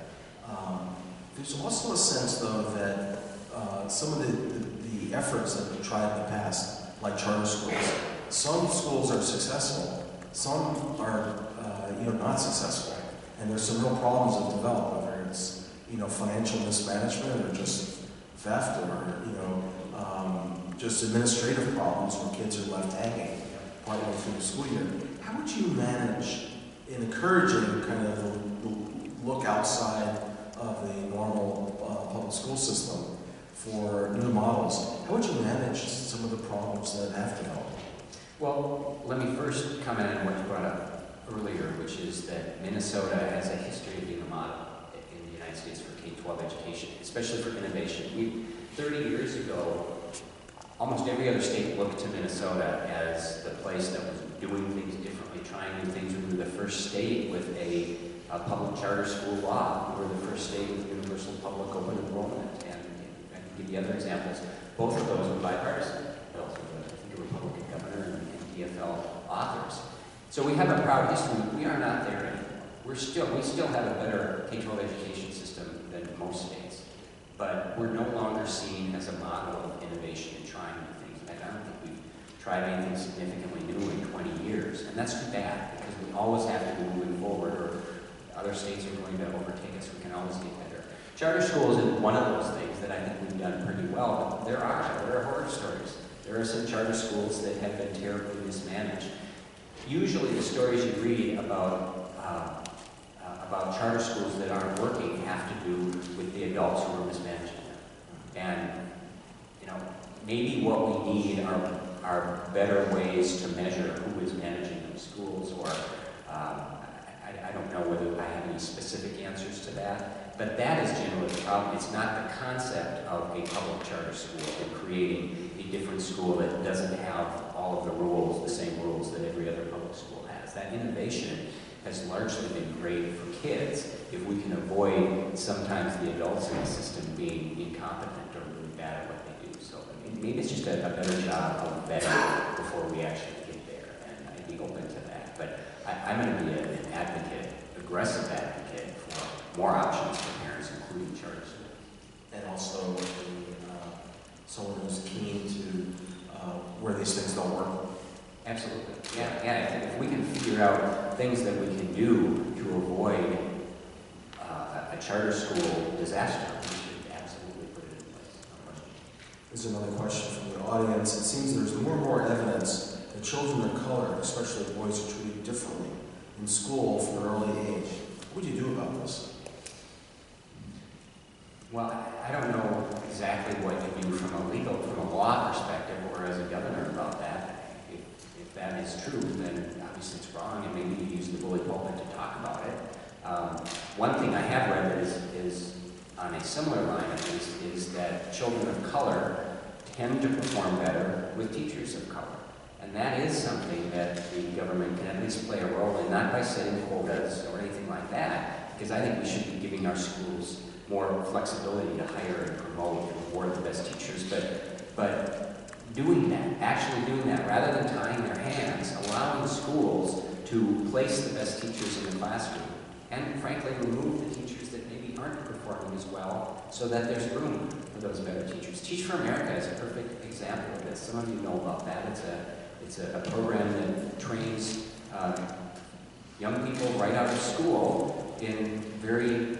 There's also a sense, though, that some of the efforts that we've tried in the past, like charter schools, some schools are successful, some are not successful, and there's some real problems that develop, whether it's financial mismanagement or just theft or just administrative problems where kids are left hanging partway through the school year. How would you manage in encouraging kind of the look outside of the normal public school system for new models? How would you manage some of the problems that have developed? Well, let me first comment on what you brought up earlier, which is that Minnesota has a history of being a model in the United States for K-12 education, especially for innovation. 30 years ago, almost every other state looked to Minnesota as the place that was doing things differently, trying new things. We were the first state with a public charter school law. We were the first state with universal public open enrollment. And I can give you other examples. Both of those were bipartisan bills with, I think, a Republican governor and DFL authors. So we have a proud history. We are not there anymore. We still have a better K-12 education system than most states. But we're no longer seen as a model of innovation and trying new things. I don't think we've tried anything significantly new in 20 years. And that's too bad, because we always have to be moving forward, or other states are going to overtake us. We can always get better. Charter schools is one of those things that I think we've done pretty well, but there are horror stories. There are some charter schools that have been terribly mismanaged. Usually the stories you read about charter schools that aren't working have to do with the adults who are mismanaging them. And, maybe what we need are better ways to measure who is managing those schools, or I don't know whether I have any specific answers to that, but that is generally the problem. It's not the concept of a public charter school and creating a different school that doesn't have all of the rules, the same rules that every other public school has. That innovation has largely been great for kids if we can avoid sometimes the adults in the system being incompetent or really bad at what they do. So maybe it's just a better job of vetting before we actually get there, and I'd be open to that. But I'm going to be an advocate, aggressive advocate for more options for parents, including charter schools. And also someone who's keen to where these things don't work. Absolutely. Yeah. If we can figure out things that we can do to avoid a charter school disaster, we should absolutely put it in place. No question. There's another question from the audience. It seems there's more and more evidence that children of color, especially boys, are treated differently in school from an early age. What would you do about this? Well, I don't know exactly what you do from a law perspective, or as a governor about that. If that is true, then obviously it's wrong, and maybe you use the bully pulpit to talk about it. One thing I have read that is on a similar line, at least, is that children of color tend to perform better with teachers of color. And that is something that the government can at least play a role in, not by setting quotas or anything like that, because I think we should be giving our schools more flexibility to hire and promote and reward the best teachers, but doing that, actually doing that, rather than tying their hands, allowing schools to place the best teachers in the classroom, and frankly remove the teachers that maybe aren't performing as well, so that there's room for those better teachers. Teach for America is a perfect example of this. Some of you know about that. It's a program that trains young people right out of school in very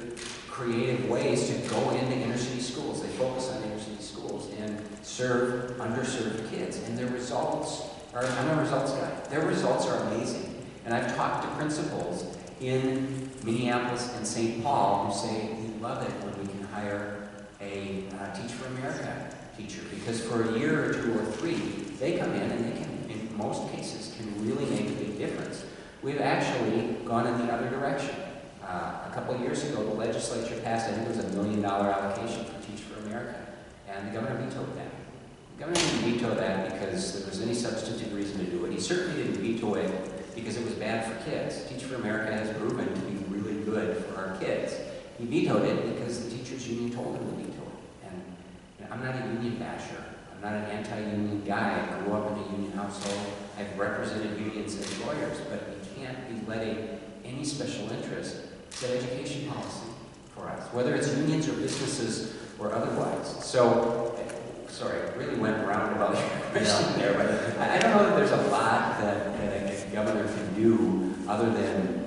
creative ways to go into inner city schools. They focus on inner city schools and serve underserved kids. And their results are, I'm a results guy, their results are amazing. And I've talked to principals in Minneapolis and St. Paul who say we love it when we can hire a Teach for America teacher, because for a year or 2 or 3, they come in and they can, in most cases, can really make a big difference. We've actually gone in the other direction. A couple of years ago, the legislature passed, I think it was $1 million allocation for Teach for America, and the governor vetoed that. The governor didn't veto that because there was any substantive reason to do it. He certainly didn't veto it because it was bad for kids. Teach for America has proven to be really good for our kids. He vetoed it because the teachers' union told him to veto it. And I'm not a union basher. I'm not an anti-union guy. I grew up in a union household. I've represented unions as lawyers, but can't be letting any special interest set education policy for us, whether it's unions or businesses or otherwise. So, sorry, I really went roundabout your question there, but I don't know that there's a lot that a governor can do other than,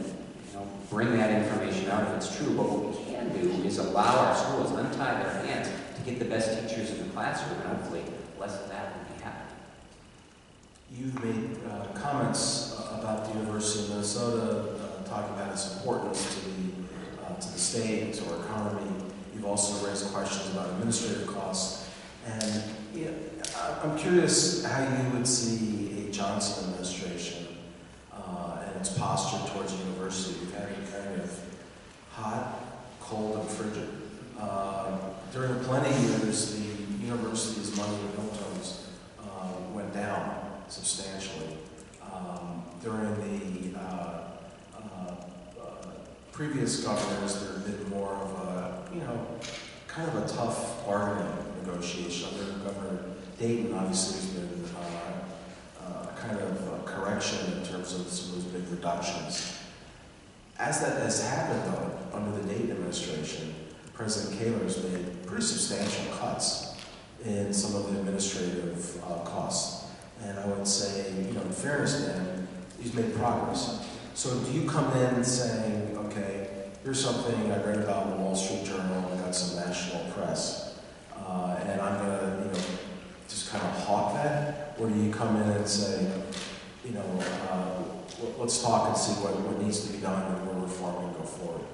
bring that information out if it's true. But what we can do is allow our schools, untie their hands to get the best teachers in the classroom, and hopefully less of that will be happening. You've made comments about the University of Minnesota, talking about its importance to the state, to our economy. You've also raised questions about administrative costs. And I'm curious how you would see a Johnson administration and its posture towards the university. We've had it kind of hot, cold, and frigid. During the plenty years, the university's money in real terms went down substantially. During the previous governors, there had been more of a, kind of a tough bargaining negotiation. Under Governor Dayton, obviously, has been kind of a correction in terms of some of those big reductions. As that has happened, though, under the Dayton administration, President Kaler's made pretty substantial cuts in some of the administrative costs. And I would say, in fairness to him, he's made progress. So do you come in saying, okay, here's something I read about in the Wall Street Journal, I got some national press, and I'm going to, just kind of hawk that? Or do you come in and say, let's talk and see what needs to be done and we'll reform and go forward?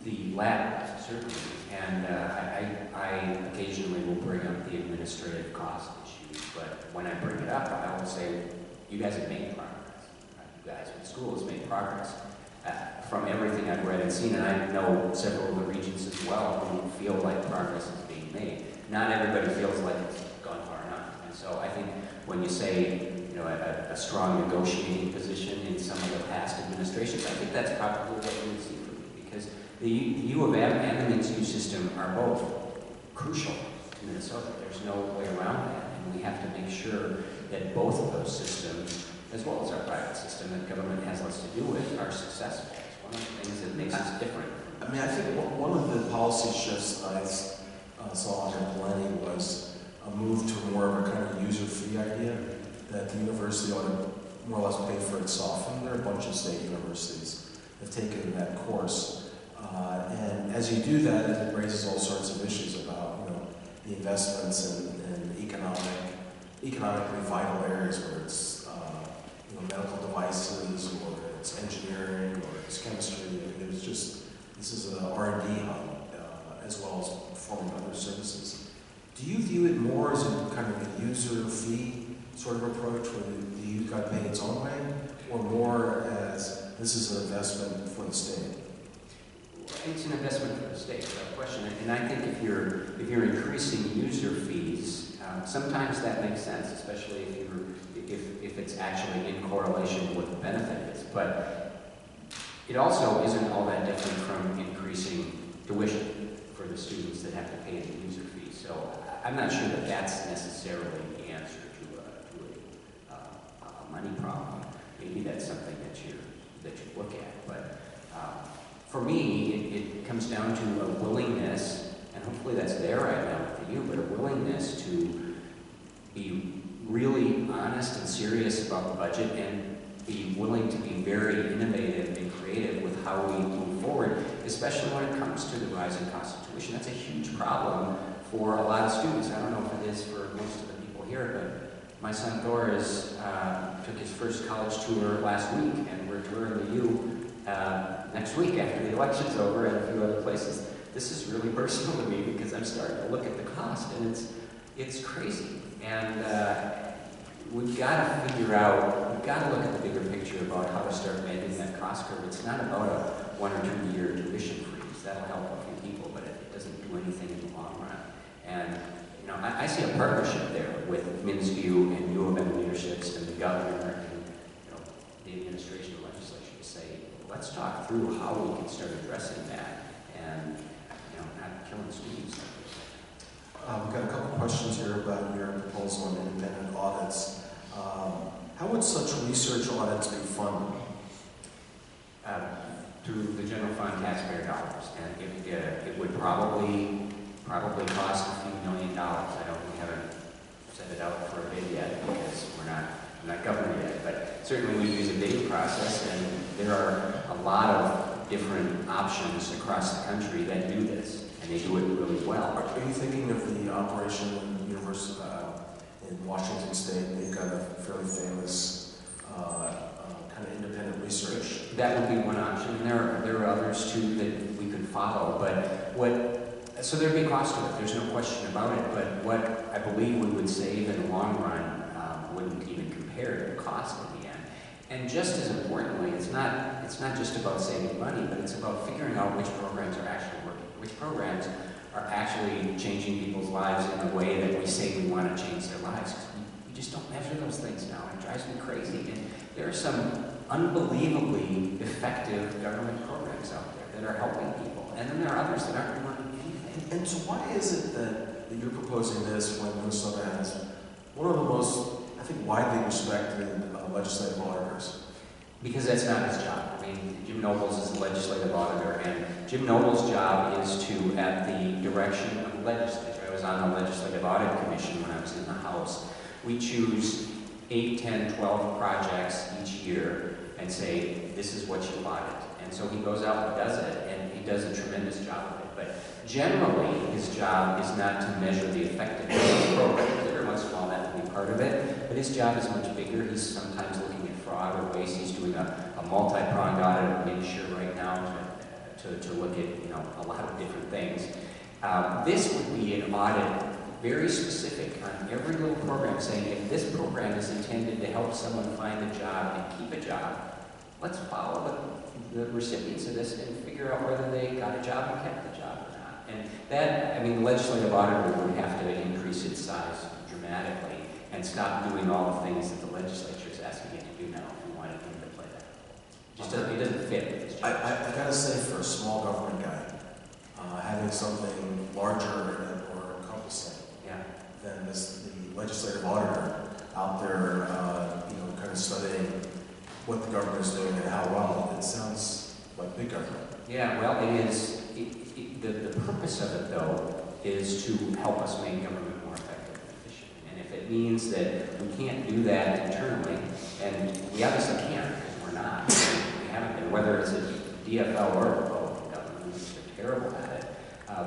The latter, certainly. And I occasionally will bring up the administrative cost issue, but when I bring it up, I will say, you guys have made progress. You guys in school has made progress. From everything I've read and seen, and I know several of the regents as well who feel like progress is being made. Not everybody feels like it's gone far enough. And so I think when you say, a strong negotiating position in some of the past administrations, I think that's probably what you would see from me, because the U of M and the MNSU system are both crucial to Minnesota. There's no way around that, and we have to make sure that both of those systems, as well as our private system that government has less to do with, are successful. It's one of the things that makes us different. I mean, I think one of the policy shifts I saw under Plenty was a move to more of a kind of user fee idea, that the university ought to more or less pay for itself. And there are a bunch of state universities that have taken that course. And as you do that, it raises all sorts of issues about the investments in economically vital areas, whether it's medical devices, or it's engineering, or it's chemistry. There's just, this is an R&D hub, as well as performing other services. Do you view it more as a kind of a user fee sort of approach, where the U got to pay its own way, or more as this is an investment for the state? It's an investment for the state, without question. And I think if you're increasing user fees, sometimes that makes sense, especially if it's actually in correlation with what the benefit is. But it also isn't all that different from increasing tuition for the students that have to pay the user fee. So I'm not sure that that's necessarily the answer to a money problem. Maybe that's something that you look at. But for me, it comes down to a willingness, and hopefully that's there right now for you, but a willingness to be really honest and serious about the budget and be willing to be very innovative and creative with how we move forward, especially when it comes to the rising cost of tuition. That's a huge problem for a lot of students. I don't know if it is for most of the people here, but my son Thor took his first college tour last week, and we're touring the U next week after the election's over, and a few other places. This is really personal to me because I'm starting to look at the cost, and it's crazy. And we've got to figure out, we've got to look at the bigger picture about how to start managing that cost curve. It's not about a 1 or 2 year tuition freeze. That'll help a few people, but it doesn't do anything in the long run. And I see a partnership there with MNSU and U of M leaderships and the governor and the administration and legislature to say, let's talk through how we can start addressing that and not killing students. We've got a couple questions here about your proposal on independent audits. How would such research audits be funded? Through the general fund taxpayer dollars, and it would probably cost a few $1 million. We haven't set it out for a bid yet because we're not government yet, but certainly we use a bidding process, and there are a lot of different options across the country that do this, and they do it really well. Are you thinking of the operation in the university in Washington State? They've got a fairly famous kind of independent research. That would be one option, and there are others too that we could follow. But so there'd be a cost to it. There's no question about it. But what I believe we would save in the long run wouldn't even compare to the cost in the end. And just as importantly, it's not just about saving money, but it's about figuring out which programs are actually working, which programs are actually changing people's lives in the way that we say we want to change their lives. We just don't measure those things now. It drives me crazy. And there are some unbelievably effective government programs out there that are helping people. And then there are others that aren't doing anything. And so why is it that you're proposing this when Minnesota has one of the most, I think, widely respected legislative auditors? Because that's not his job. I mean, Jim Nobles is the legislative auditor, and Jim Nobles' job is to, at the direction of the legislature. I was on the Legislative Audit Commission when I was in the House. We choose 8, 10, 12 projects each year and say, this is what you audit. And so he goes out and does it, and he does a tremendous job of it. But generally, his job is not to measure the effectiveness of the program. Every once in a while, that will be part of it, but his job is much bigger. He's sometimes looking at fraud or waste. He's doing a multi-pronged audit of MNsure right now to look at a lot of different things. This would be an audit very specific on every little program, saying if this program is intended to help someone find a job and keep a job, let's follow the recipients of this and figure out whether they got a job and kept the job or not. And that, I mean, the legislative auditor would have to increase its size dramatically and stop doing all the things that the legislature is asking it to do now if we wanted him to play that. It doesn't fit with his job. I gotta say, for a small government guy, having something larger or encompassing than the legislative auditor out there, kind of studying what the government is doing and how well, it sounds like big government. Yeah, well, it is. The purpose of it, though, is to help us make government more effective and efficient. And if it means that we can't do that internally, and we obviously can't because we're not, we haven't been, whether it's a DFL or a Republican government, which they're terrible at it.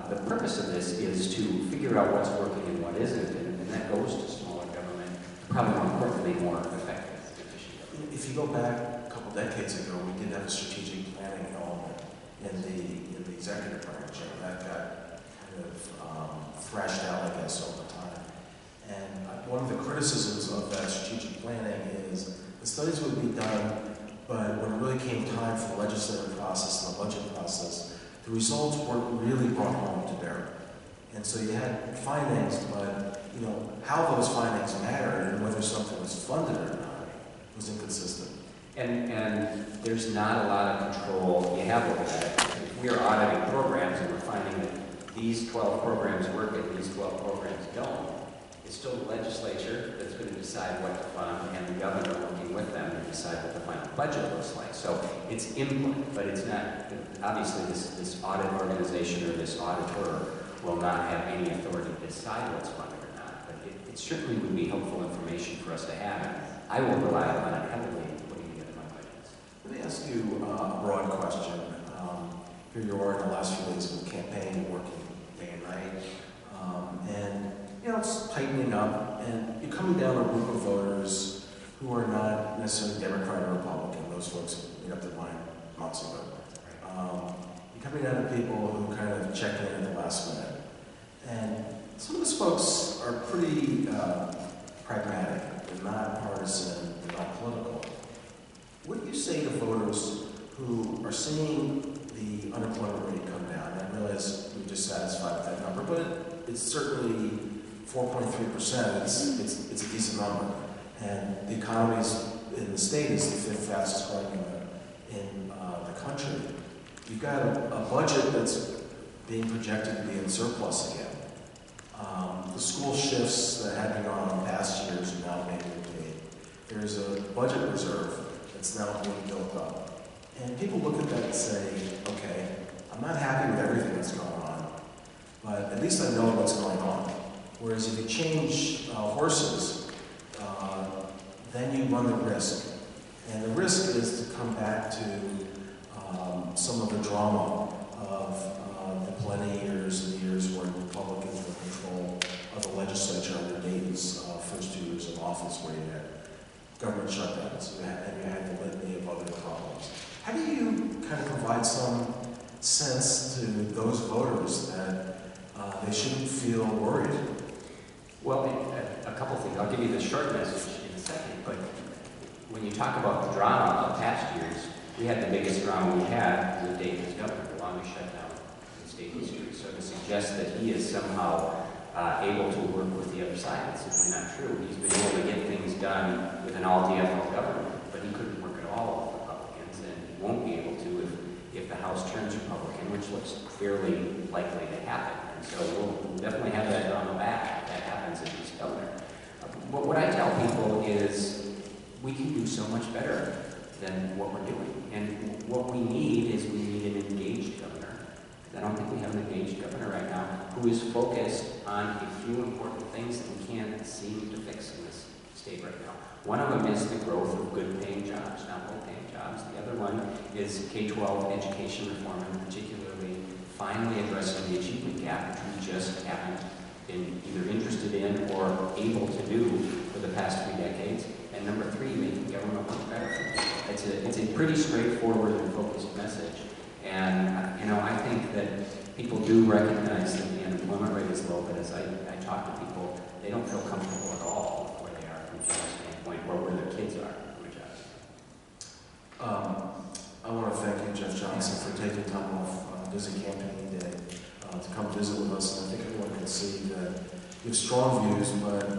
The purpose of this is to figure out what's working and what isn't, and that goes to smaller government, probably more importantly, more effective and efficient government. If you go back a couple decades ago, we did have a strategic planning element in the executive branch, and that got kind of thrashed out, I guess, over time. And one of the criticisms of that strategic planning is the studies would be done, but when it really came time for the legislative process and the budget process, the results weren't really brought home to bear. And so you had findings, but how those findings mattered and whether something was funded or not was inconsistent. And there's not a lot of control you have over that. If we're auditing programs and we're finding that these 12 programs work and these 12 programs don't, it's still the legislature that's going to decide what to fund and the governor working with them to decide what the final budget looks like. So it's input, but it's not, obviously this audit organization or this auditor will not have any authority to decide what's funded or not. But it certainly would be helpful information for us to have, and I will rely on it heavily in putting together my budgets. Let me ask you a broad question. Here you are in the last few days of the campaign, working day and night, and it's tightening up, and you're coming down a group of voters who are not necessarily Democrat or Republican. Those folks made up their mind months ago. You're coming down to people who kind of check in at the last minute. And some of those folks are pretty pragmatic. They're not partisan, they're not political. What do you say to voters who are seeing the unemployment rate come down? I realize you're dissatisfied with that number, but it's certainly 4.3%. It's a decent number. And the economy in the state is the fifth fastest growing in the country. You've got a budget that's being projected to be in surplus again. The school shifts that had been on in past years are now being repaid. There's a budget reserve that's now being built up. And people look at that and say, okay, I'm not happy with everything that's going on, but at least I know what's going on. Whereas if you change horses, then you run the risk. And the risk is to come back to some of the drama of the plenty years and years where Republicans were in control of the legislature under Dayton's first 2 years of office, where you had government shutdowns and you had the litany of other problems. How do you kind of provide some sense to those voters that they shouldn't feel worried? Well, a couple things. I'll give you the short message in a second, but when you talk about the drama of past years, we had the biggest drama we had with Dayton's governor, the longest shutdown in state history. So to suggest that he is somehow able to work with the other side, it's simply not true. He's been able to get things done with an all-DFL government, but he couldn't work at all with Republicans, and he won't be able to if the House turns Republican, which looks fairly likely to happen. And so we'll definitely have that drama back if that happens if he's governor. But what I tell people is we can do so much better than what we're doing. And what we need is we need an engaged governor. I don't think we have an engaged governor right now who is focused on a few important things that we can't seem to fix in this state right now. One of them is the growth of good-paying jobs, not low-paying jobs. The other one is K-12 education reform, and particularly finally addressing the achievement gap, which we just haven't been either interested in or able to do for the past 3 decades. And number 3, making government work better for people. It's a pretty straightforward and focused message. And I think that people do recognize that the unemployment rate is low, but as I talk to people, they don't feel comfortable at all with where they are from a job standpoint or where their kids are from a job standpoint. I want to thank you, Jeff Johnson, for taking time off busy campaign day to come visit with us. And I think everyone can see that you have strong views, but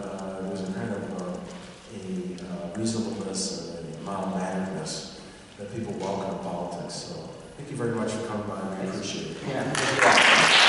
there's a kind of a reasonableness and a mild-manneredness that people welcome in politics. So thank you very much for coming by. We appreciate it. Yeah, thank you all.